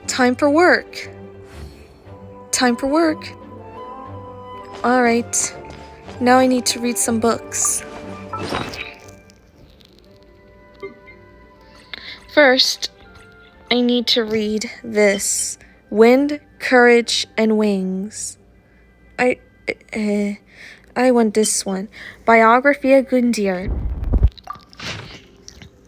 Time for work. Time for work. Alright. Now I need to read some books. First, I need to read this. Wind, Courage, and Wings. I want this one. Biography of Gundyr.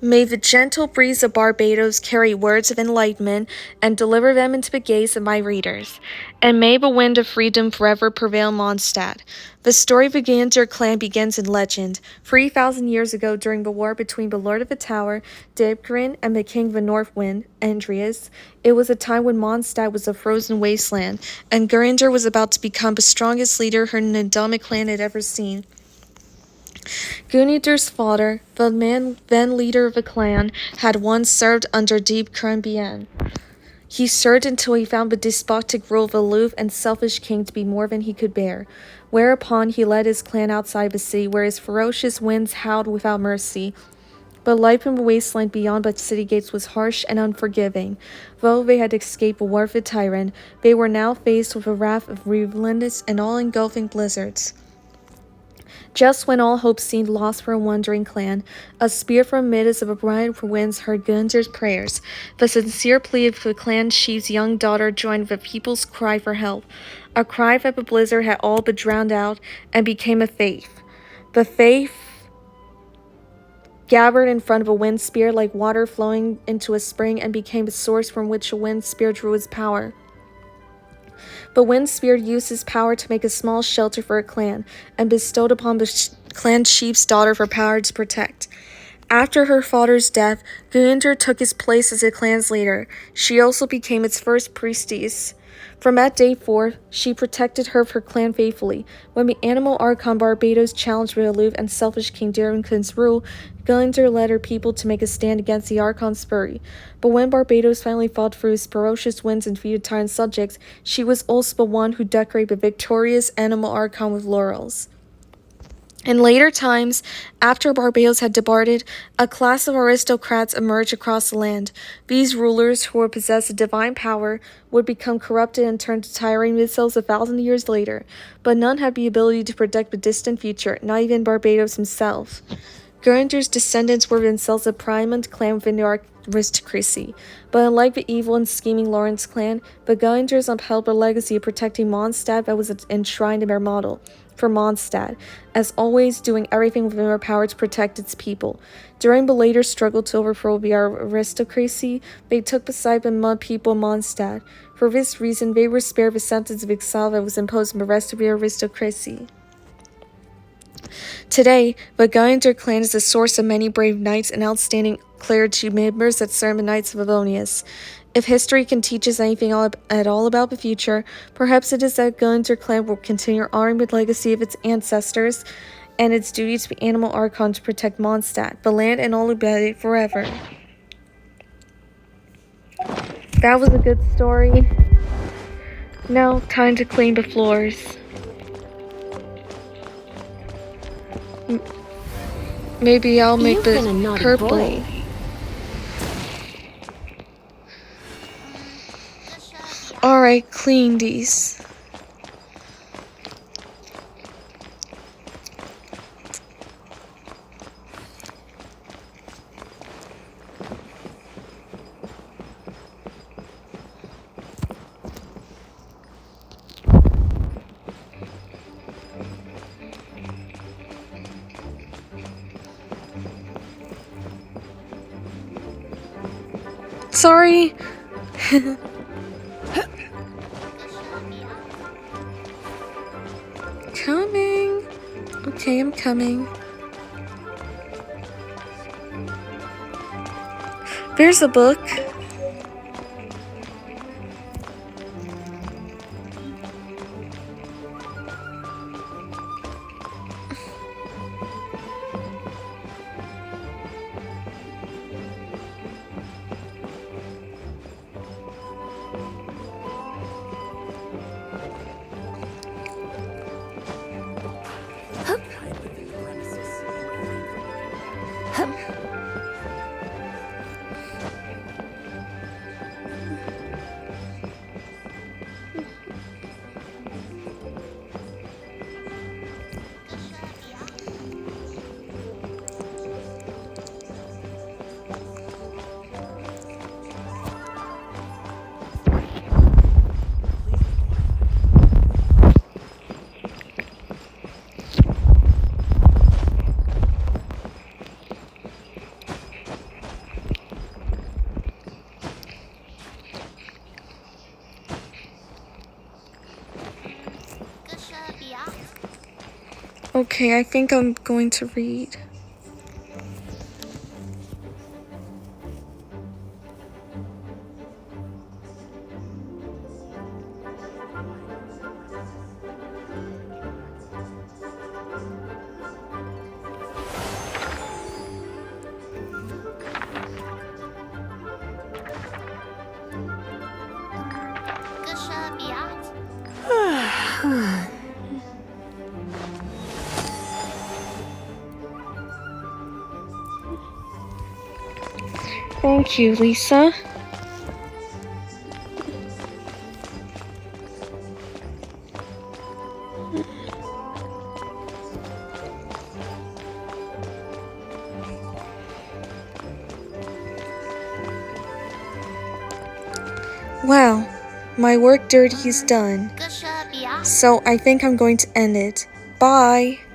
May the gentle breeze of Barbados carry words of enlightenment and deliver them into the gaze of my readers. And may the wind of freedom forever prevail in Mondstadt. The story of the Gander clan begins in legend. 3,000 years ago, during the war between the Lord of the Tower, Debgrin, and the King of the North Wind, Andreas, it was a time when Mondstadt was a frozen wasteland, and Gurinder was about to become the strongest leader her Nandamic clan had ever seen. Gunidur's father, the man then leader of the clan, had once served under Deep Krambien. He served until he found the despotic rule of the aloof and selfish king to be more than he could bear, whereupon he led his clan outside the city, where his ferocious winds howled without mercy. But life in the wasteland beyond the city gates was harsh and unforgiving. Though they had escaped the war of the tyrant, they were now faced with the wrath of relentless and all-engulfing blizzards. Just when all hope seemed lost for a wandering clan, a spear from midst of a bride for winds heard Gunder's prayers. The sincere plea of the clan chief's young daughter joined the people's cry for help, a cry that the blizzard had all but drowned out, and became a faith. The faith gathered in front of a wind spear like water flowing into a spring and became a source from which a wind spear drew its power. The wind spear used his power to make a small shelter for a clan, and bestowed upon the clan chief's daughter for power to protect. After her father's death, Guinder took his place as the clan's leader. She also became its first priestess. From that day forth, she protected her clan faithfully. When the animal Archon Barbados challenged the aloof and selfish King Darrington's rule, Guinder led her people to make a stand against the Archon's fury. But when Barbados finally fought through his ferocious winds and defeated tyrant subjects, she was also the one who decorated the victorious animal Archon with laurels. In later times, after Barbados had departed, a class of aristocrats emerged across the land. These rulers, who were possessed of divine power, would become corrupted and turn to tyranny themselves 1,000 years later, but none had the ability to predict the distant future, not even Barbados himself. Gurinder's descendants were themselves a prominent clan within the aristocracy, but unlike the evil and scheming Lawrence clan, the Gurinders upheld the legacy of protecting Mondstadt that was enshrined in their model for Mondstadt, as always doing everything within their power to protect its people. During the later struggle to overthrow the aristocracy, they took the side of the mud people of Mondstadt. For this reason, they were spared the sentence of exile that was imposed on the rest of the aristocracy. Today, the Gurinder clan is the source of many brave knights and outstanding clergy members that serve the Knights of Avonius. If history can teach us anything at all about the future, perhaps it is that Gurinder clan will continue honoring the legacy of its ancestors and its duty to the animal Archon to protect Mondstadt, the land and all about it forever. That was a good story. Now, time to clean the floors. Maybe I'll make the purple. Alright, clean these. Sorry. Coming. Okay, I'm coming. There's a book. Okay, I think I'm going to read. Thank you, Lisa. Wow, my work dirty is done. So I think I'm going to end it. Bye.